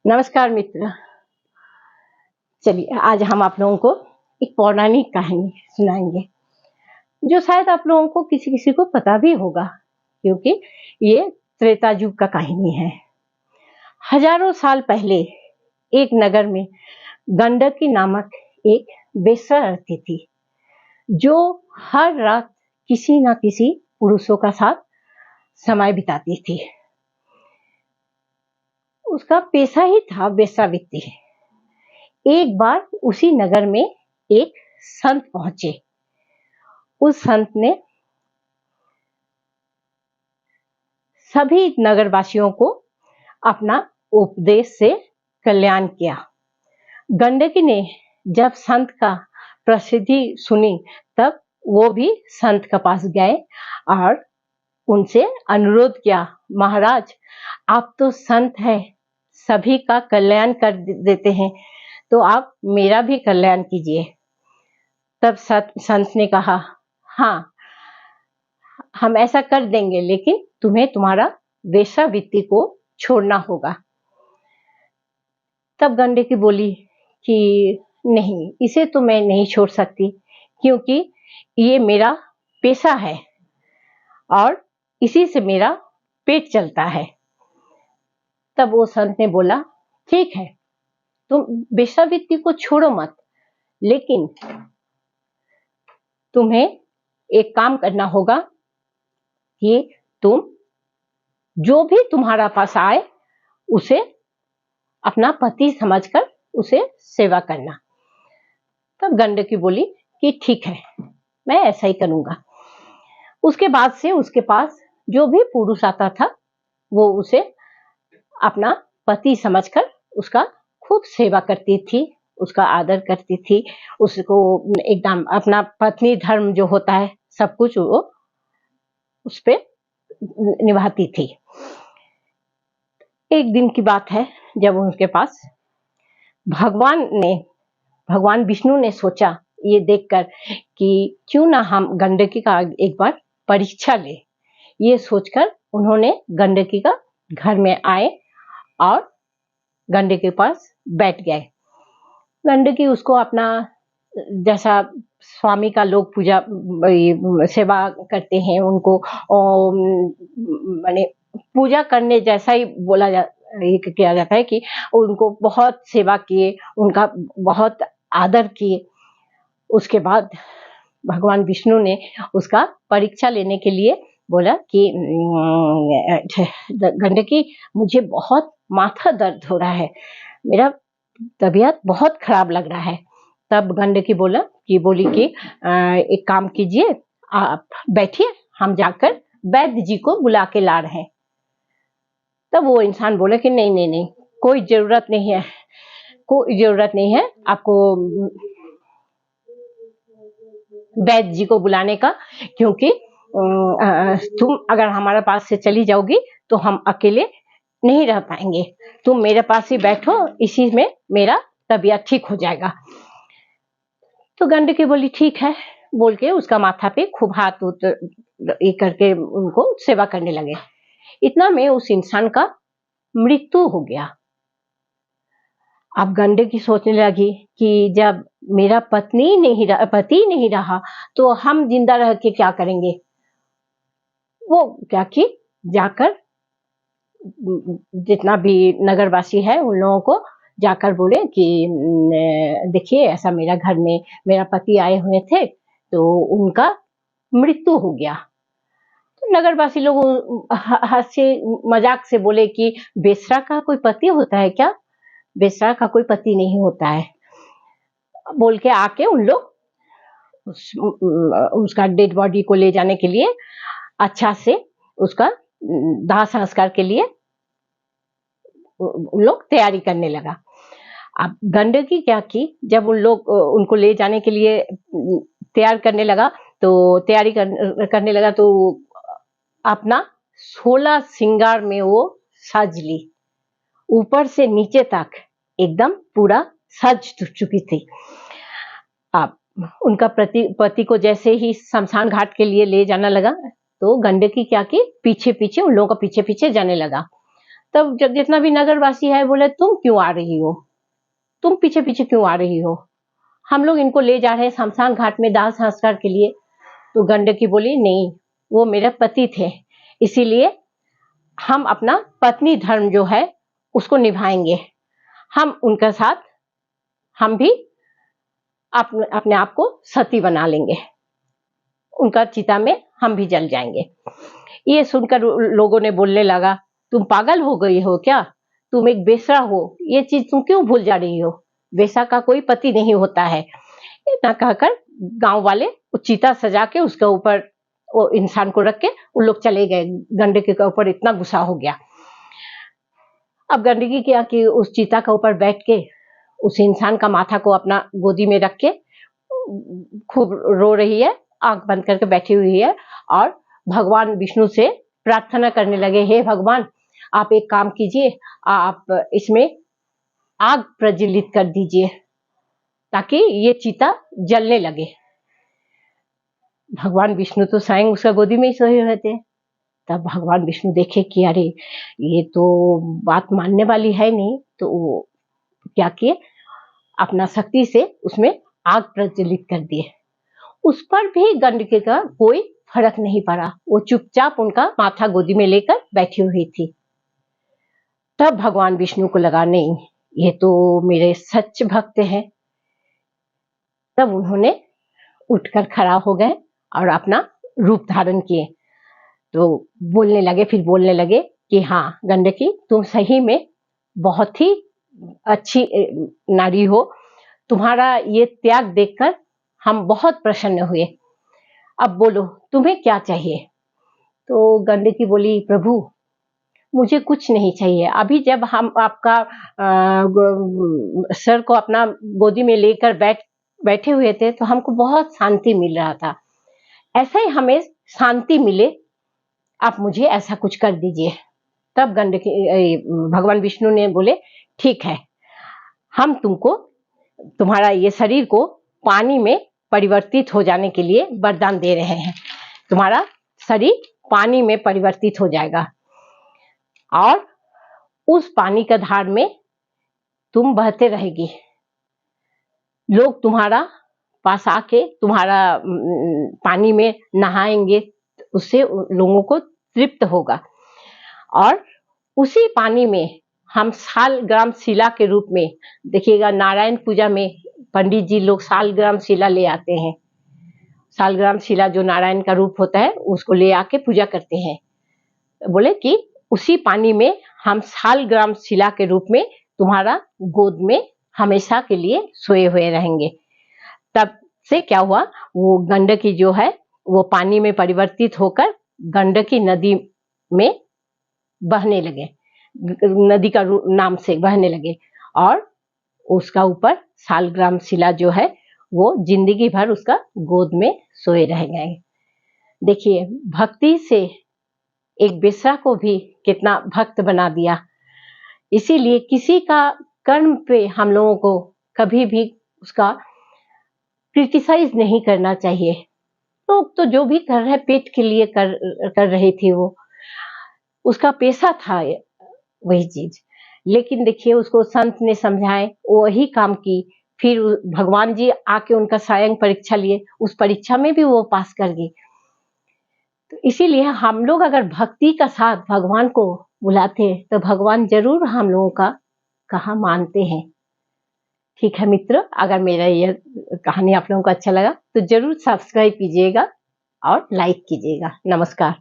नमस्कार मित्र। चलिए आज हम आप लोगों को एक पौराणिक कहानी सुनाएंगे जो शायद आप लोगों को किसी किसी को पता भी होगा, क्योंकि ये त्रेता युग का कहानी है। हजारों साल पहले एक नगर में गंडकी नामक एक वेश्या रहती थी, जो हर रात किसी न किसी पुरुषों का साथ समय बिताती थी। उसका पेशा ही था वेश्यावृत्ति। एक बार उसी नगर में एक संत पहुंचे। उस संत ने सभी नगरवासियों को अपना उपदेश से कल्याण किया। गंडकी ने जब संत का प्रसिद्धि सुनी, तब वो भी संत के पास गए और उनसे अनुरोध किया, महाराज आप तो संत हैं, सभी का कल्याण कर देते हैं, तो आप मेरा भी कल्याण कीजिए। तब संत ने कहा, हाँ हम ऐसा कर देंगे, लेकिन तुम्हें तुम्हारा वेश्यावृत्ति को छोड़ना होगा। तब गंडकी बोली कि नहीं, इसे तो मैं नहीं छोड़ सकती, क्योंकि ये मेरा पेशा है और इसी से मेरा पेट चलता है। तब वो संत ने बोला, ठीक है तुम वेश्यावृत्ति को छोड़ो मत, लेकिन तुम्हें एक काम करना होगा कि तुम जो भी तुम्हारा पास आए उसे अपना पति समझकर उसे सेवा करना। तब गंडकी बोली कि ठीक है, मैं ऐसा ही करूंगा। उसके बाद से उसके पास जो भी पुरुष आता था, वो उसे अपना पति समझकर उसका खूब सेवा करती थी, उसका आदर करती थी, उसको एकदम अपना पत्नी धर्म जो होता है सब कुछ वो उस पे निभाती थी। एक दिन की बात है, जब उनके पास भगवान विष्णु ने सोचा ये देखकर कि क्यों ना हम गंडकी का एक बार परीक्षा ले। ये सोचकर उन्होंने गंडकी का घर में आए और गंडकी के पास बैठ गए। गंडकी उसको अपना जैसा स्वामी का लोग पूजा सेवा करते हैं, उनको माने पूजा करने जैसा ही किया जाता है कि उनको बहुत सेवा किए, उनका बहुत आदर किए। उसके बाद भगवान विष्णु ने उसका परीक्षा लेने के लिए बोला कि गंडकी मुझे बहुत माथा दर्द हो रहा है, मेरा तबीयत बहुत खराब लग रहा है। तब गंडकी बोली कि एक काम कीजिए, आप बैठिए, हम जाकर वैद्य जी को बुला के ला रहे हैं। तब वो इंसान बोले कि नहीं नहीं नहीं, कोई जरूरत नहीं है आपको वैद्य जी को बुलाने का, क्योंकि तुम अगर हमारे पास से चली जाओगी तो हम अकेले नहीं रह पाएंगे, तुम मेरे पास ही बैठो, इसी में मेरा तबीयत ठीक हो जाएगा। तो गंडकी बोली ठीक है, बोल के उसका माथा पे खूब हाथ ये करके उनको सेवा करने लगे। इतना में उस इंसान का मृत्यु हो गया। अब गंडकी सोचने लगी कि जब मेरा पति नहीं रहा तो हम जिंदा रह के क्या करेंगे। वो क्या की, जाकर जितना भी नगरवासी है उन लोगों को जाकर बोले कि देखिए ऐसा मेरा घर में मेरा पति आए हुए थे, तो उनका मृत्यु हो गया। तो नगरवासी लोग हंसे मजाक से बोले कि बेसरा का कोई पति होता है क्या, बेसरा का कोई पति नहीं होता है। बोल के आके उन लोग उसका डेड बॉडी को ले जाने के लिए अच्छा से उसका दाह संस्कार के लिए उन लोग तैयारी करने लगा। अब गंडकी क्या की, जब उन लोग उनको ले जाने के लिए तैयारी करने लगा तो अपना 16 श्रृंगार में वो सज ली, ऊपर से नीचे तक एकदम पूरा सज चुकी थी। अब उनका पति को जैसे ही शमशान घाट के लिए ले जाना लगा, तो गंडकी क्या की, पीछे पीछे उन लोगों का पीछे पीछे जाने लगा। तब जब जितना भी नगरवासी है बोले तुम क्यों आ रही हो, तुम पीछे पीछे क्यों आ रही हो, हम लोग इनको ले जा रहे हैं शमशान घाट में दाह संस्कार के लिए। तो गंडकी बोली नहीं, वो मेरे पति थे, इसीलिए हम अपना पत्नी धर्म जो है उसको निभाएंगे, हम उनके साथ हम भी अपने आप को सती बना लेंगे, उनका चिता में हम भी जल जाएंगे। ये सुनकर लोगों ने बोलने लगा तुम पागल हो गई हो क्या, तुम एक बेसरा हो, ये चीज तुम क्यों भूल जा रही हो, बेसा का कोई पति नहीं होता है। इतना कहकर गांव वाले चिता सजा के उसके ऊपर वो इंसान को रख के उन लोग चले गए। गंडकी के ऊपर इतना गुस्सा हो गया। अब गंडकी क्या कि उस चिता के ऊपर बैठ के उस इंसान का माथा को अपना गोदी में रख के खूब रो रही है, आंख बंद करके बैठी हुई है और भगवान विष्णु से प्रार्थना करने लगे, हे भगवान आप एक काम कीजिए, आप इसमें आग प्रज्वलित कर दीजिए ताकि ये चिता जलने लगे। भगवान विष्णु तो स्वयं उसका गोदी में ही सोए हुए थे। तब भगवान विष्णु देखे कि अरे ये तो बात मानने वाली है नहीं, तो वो क्या किए, अपना शक्ति से उसमें आग प्रज्वलित कर दिए। उस पर भी गंडकी का कोई फर्क नहीं पड़ा, वो चुपचाप उनका माथा गोदी में लेकर बैठी हुई थी। तब भगवान विष्णु को लगा नहीं, ये तो मेरे सच भक्त हैं। तब उन्होंने उठकर खड़ा हो गए और अपना रूप धारण किए। तो फिर बोलने लगे कि हाँ गंडकी तुम सही में बहुत ही अच्छी नारी हो, तुम्हारा ये त्याग देखकर हम बहुत प्रसन्न हुए, अब बोलो तुम्हें क्या चाहिए। तो गंडकी बोली प्रभु मुझे कुछ नहीं चाहिए, अभी जब हम आपका सर को अपना गोदी में लेकर बैठे हुए थे तो हमको बहुत शांति मिल रहा था, ऐसा ही हमें शांति मिले, आप मुझे ऐसा कुछ कर दीजिए। तब भगवान विष्णु ने बोले ठीक है, हम तुमको तुम्हारा ये शरीर को पानी में परिवर्तित हो जाने के लिए वरदान दे रहे हैं, तुम्हारा शरीर पानी में परिवर्तित हो जाएगा और उस पानी का धार में तुम बहते रहेगी, लोग तुम्हारा पास आके तुम्हारा पानी में नहाएंगे, उससे लोगों को तृप्त होगा और उसी पानी में हम सालग्राम शिला के रूप में, देखिएगा नारायण पूजा में पंडित जी लोग सालग्राम शिला ले आते हैं, सालग्राम शिला जो नारायण का रूप होता है उसको ले आके पूजा करते हैं। बोले कि उसी पानी में हम सालग्राम शिला के रूप में तुम्हारा गोद में हमेशा के लिए सोए हुए रहेंगे। तब से क्या हुआ, वो गंडकी जो है वो पानी में परिवर्तित होकर गंडकी नदी में बहने लगे, नदी का नाम से बहने लगे और उसका ऊपर सालग्राम शिला जो है वो जिंदगी भर उसका गोद में सोए रह गए। देखिए भक्ति से एक बेसरा को भी कितना भक्त बना दिया। इसीलिए किसी का कर्म पे हम लोगों को कभी भी उसका क्रिटिसाइज नहीं करना चाहिए। लोग तो जो भी कर रहे पेट के लिए कर रहे थे, वो उसका पेशा था वही चीज, लेकिन देखिए उसको संत ने समझाए, वही काम की, फिर भगवान जी आके उनका स्वयं परीक्षा लिए, उस परीक्षा में भी वो पास कर गई। तो इसीलिए हम लोग अगर भक्ति का साथ भगवान को बुलाते तो भगवान जरूर हम लोगों का कहा मानते हैं। ठीक है मित्र, अगर मेरा यह कहानी आप लोगों को अच्छा लगा तो जरूर सब्सक्राइब कीजिएगा और लाइक कीजिएगा। नमस्कार।